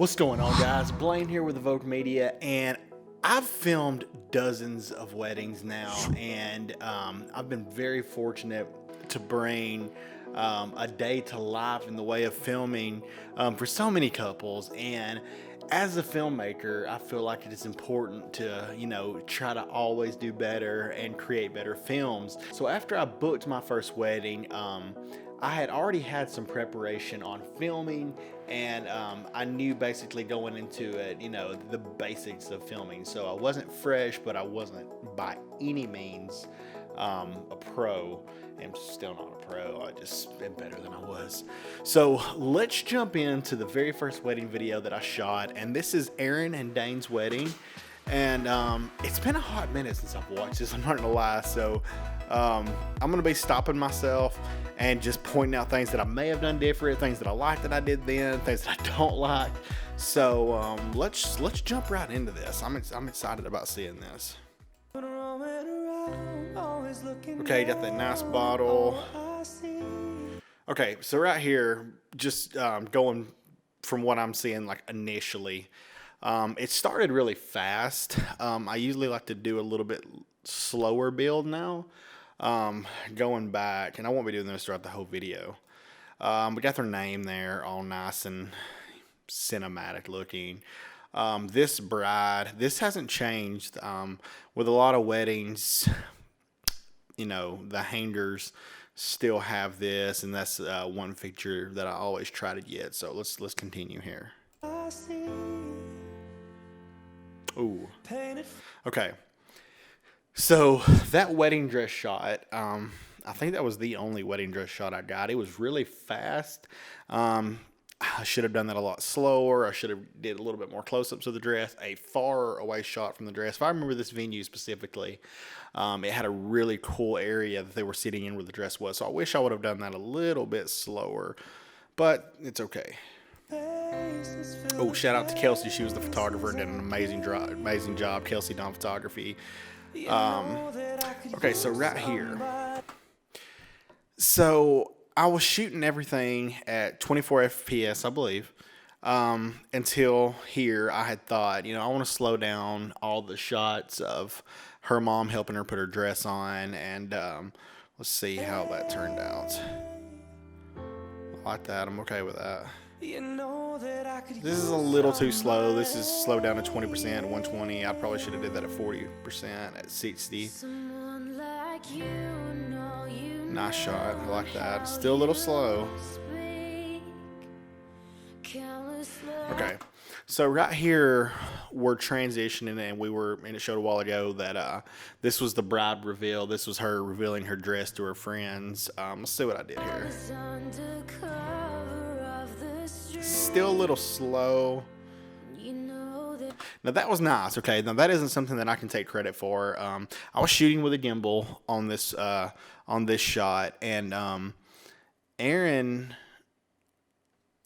What's going on, guys? Blaine here with Evoke Media, and I've filmed dozens of weddings now, and I've been very fortunate to bring a day to life in the way of filming for so many couples. And as a filmmaker, I feel like it is important to, try to always do better and create better films. So after I booked my first wedding, I had already had some preparation on filming, and I knew basically going into it, the basics of filming. So I wasn't fresh, but I wasn't by any means a pro. I'm still not a pro. I just been better than I was. So let's jump into the very first wedding video that I shot, and this is Aaron and Dane's wedding. And it's been a hot minute since I've watched this, I'm not gonna lie. So I'm gonna be stopping myself and just pointing out things that I may have done different, things that I like that I did then, things that I don't like. So let's jump right into this. I'm excited about seeing this. Okay, got that nice bottle. Okay, so right here, just going from what I'm seeing, like initially, it started really fast. I usually like to do a little bit slower build now. Going back, and I won't be doing this throughout the whole video. We got their name there, all nice and cinematic looking. This bride, this hasn't changed. With a lot of weddings, the hangers still have this, and that's one feature that I always try to get. So let's continue here. Ooh. Okay. So that wedding dress shot, I think that was the only wedding dress shot I got. It was really fast. I should have done that a lot slower. I should have did a little bit more close-ups of the dress, a far away shot from the dress. If I remember this venue specifically, it had a really cool area that they were sitting in where the dress was. So I wish I would have done that a little bit slower, but it's okay. Oh, shout out to Kelsey. She was the photographer and did an amazing job. Kelsey Dawn Photography. Okay, so right here. So I was shooting everything at 24 FPS, I believe, until here I had thought, I want to slow down all the shots of her mom helping her put her dress on, and let's see how that turned out. I like that. I'm okay with that. This is a little too slow. This is slowed down to 20%, 120. I probably should have did that at 40%, at 60. Nice shot. I like that. Still a little slow. Okay. So right here, we're transitioning, and it showed a while ago that this was the bride reveal. This was her revealing her dress to her friends. Let's see what I did here. Still a little slow. Now that was nice. Okay, now that isn't something that I can take credit for. I was shooting with a gimbal on this shot, and Aaron,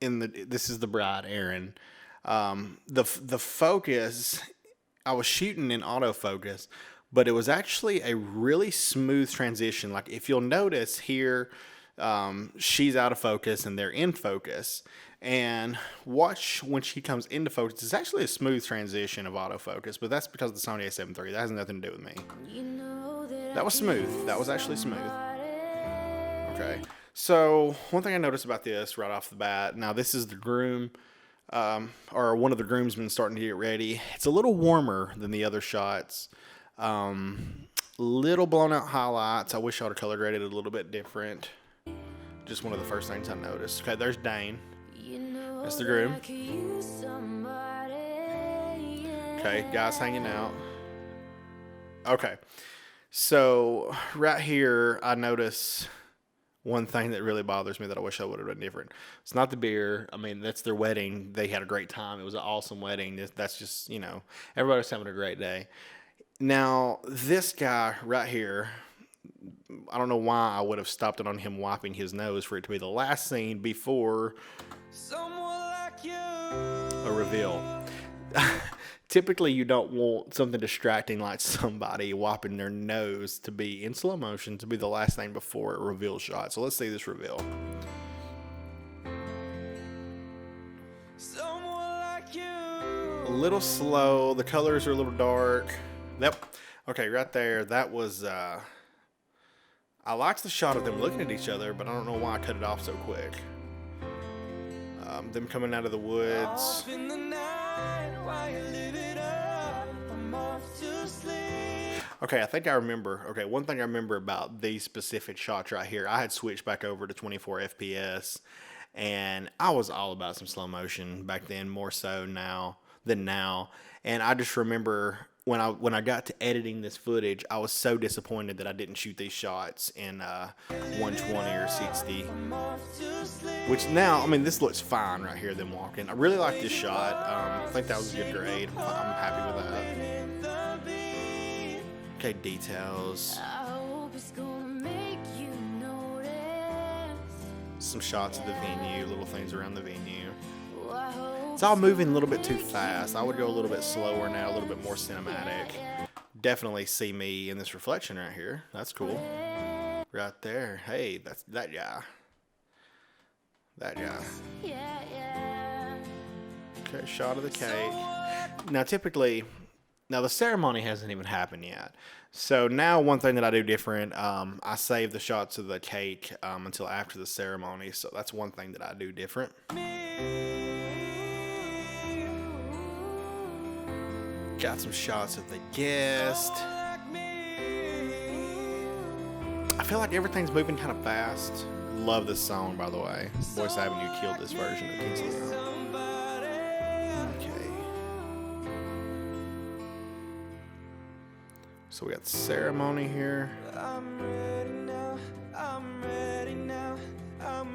this is the bride, Aaron. The focus, I was shooting in autofocus, but it was actually a really smooth transition. Like if you'll notice here, she's out of focus and they're in focus. And watch when she comes into focus. It's actually a smooth transition of autofocus, but that's because of the Sony A7III. That has nothing to do with me. That was smooth. That was actually smooth. Okay. So one thing I noticed about this right off the bat. Now this is the groom, or one of the groomsmen starting to get ready. It's a little warmer than the other shots. Little blown out highlights. I wish I would have color graded it a little bit different. Just one of the first things I noticed. Okay, there's Dane. That's the groom. Okay, guys hanging out. Okay, so right here, I notice one thing that really bothers me that I wish I would have done different. It's not the beer. I mean, that's their wedding. They had a great time. It was an awesome wedding. That's just, everybody was having a great day. Now, this guy right here, I don't know why I would have stopped it on him wiping his nose for it to be the last scene before a reveal. Typically, you don't want something distracting like somebody wiping their nose to be in slow motion to be the last thing before a reveal shot. So let's see this reveal. little slow. The colors are a little dark. Yep. Okay, right there. That was, I liked the shot of them looking at each other, but I don't know why I cut it off so quick. Them coming out of the woods. Okay, I think I remember. Okay, one thing I remember about these specific shots right here, I had switched back over to 24 FPS, and I was all about some slow motion back then, more so than now. And I just remember when I got to editing this footage, I was so disappointed that I didn't shoot these shots in 120 or 60. Which now, I mean, this looks fine right here, them walking. I really like this shot. I think that was a good grade. I'm happy with that. Okay, details. Some shots of the venue, little things around the venue. It's all moving a little bit too fast. I would go a little bit slower now, a little bit more cinematic. Definitely see me in this reflection right here. That's cool. Right there. Hey, that's that guy. That guy. Okay, shot of the cake. Now, typically, the ceremony hasn't even happened yet. So now one thing that I do different, I save the shots of the cake until after the ceremony. So that's one thing that I do different. Got some shots of the guest. I feel like everything's moving kind of fast. Love this song, by the way. Voice Avenue killed this version of Kingsley. Okay. So we got ceremony here.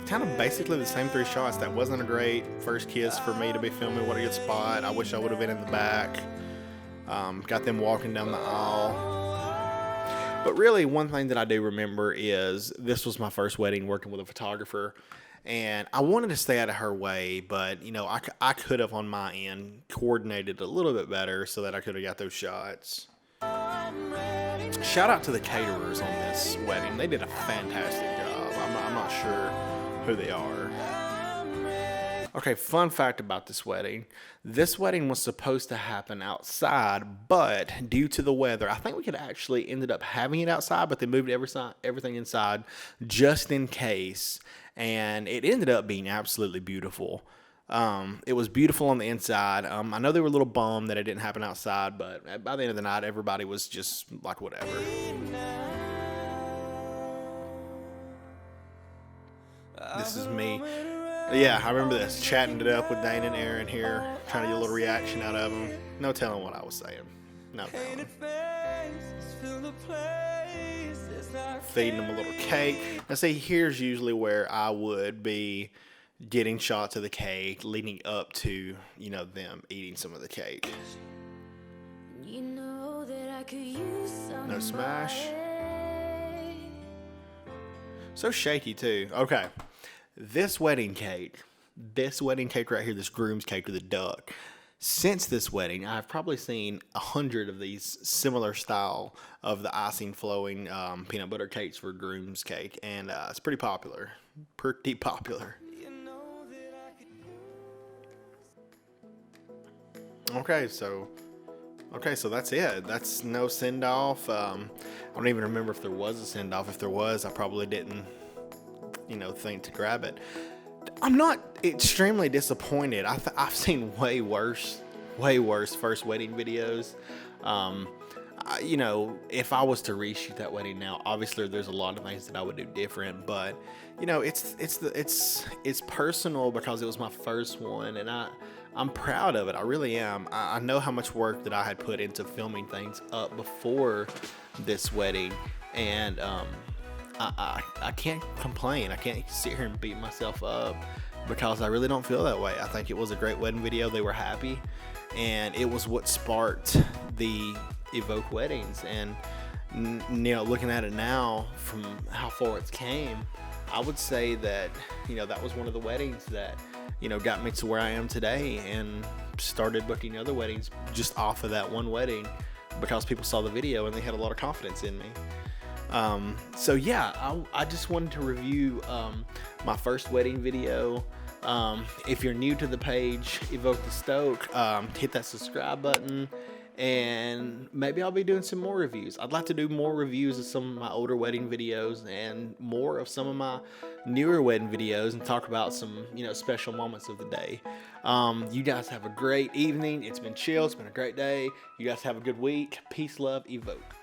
Kind of basically the same three shots. That wasn't a great first kiss for me to be filming. What a good spot. I wish I would have been in the back. Got them walking down the aisle. But really, one thing that I do remember is this was my first wedding working with a photographer. And I wanted to stay out of her way, but, you know, I could have on my end coordinated a little bit better so that I could have got those shots. Shout out to the caterers on this wedding. They did a fantastic job. I'm not sure who they are. Okay, fun fact about this wedding. This wedding was supposed to happen outside, but due to the weather, I think we could actually ended up having it outside, but they moved everything inside just in case, and it ended up being absolutely beautiful. It was beautiful on the inside. I know they were a little bummed that it didn't happen outside, but by the end of the night, everybody was just like, whatever. This is me. Yeah, I remember this. Chatting it up with Dane and Aaron here, trying to get a little reaction out of them. No telling what I was saying. No telling. Feeding them a little cake. Now see, here's usually where I would be getting shots of the cake leading up to, you know, them eating some of the cake. No smash. So shaky too. Okay. This wedding cake right here, this groom's cake with the duck. Since this wedding, I've probably seen 100 of these similar style of the icing flowing peanut butter cakes for groom's cake, and it's pretty popular. Pretty popular. Okay, so that's it. That's no send off. I don't even remember if there was a send off. If there was, I probably didn't, you know, think to grab it. I'm not extremely disappointed. I've seen way worse first wedding videos. You know, if I was to reshoot that wedding now, obviously there's a lot of things that I would do different, but you know, it's personal because it was my first one, and I'm proud of it. I really am. I know how much work that I had put into filming things up before this wedding, and I can't complain. I can't sit here and beat myself up because I really don't feel that way. I think it was a great wedding video. They were happy, and it was what sparked the Evoke weddings. And you know, looking at it now from how far it's came, I would say that, you know, that was one of the weddings that, you know, got me to where I am today, and started booking other weddings just off of that one wedding because people saw the video and they had a lot of confidence in me. So yeah, I just wanted to review my first wedding video. If you're new to the page, Evoke the Stoke, hit that subscribe button, and maybe I'll be doing some more reviews. I'd like to do more reviews of some of my older wedding videos and more of some of my newer wedding videos, and talk about some, special moments of the day. You guys have a great evening. It's been chill. It's been a great day. You guys have a good week. Peace, love, Evoke.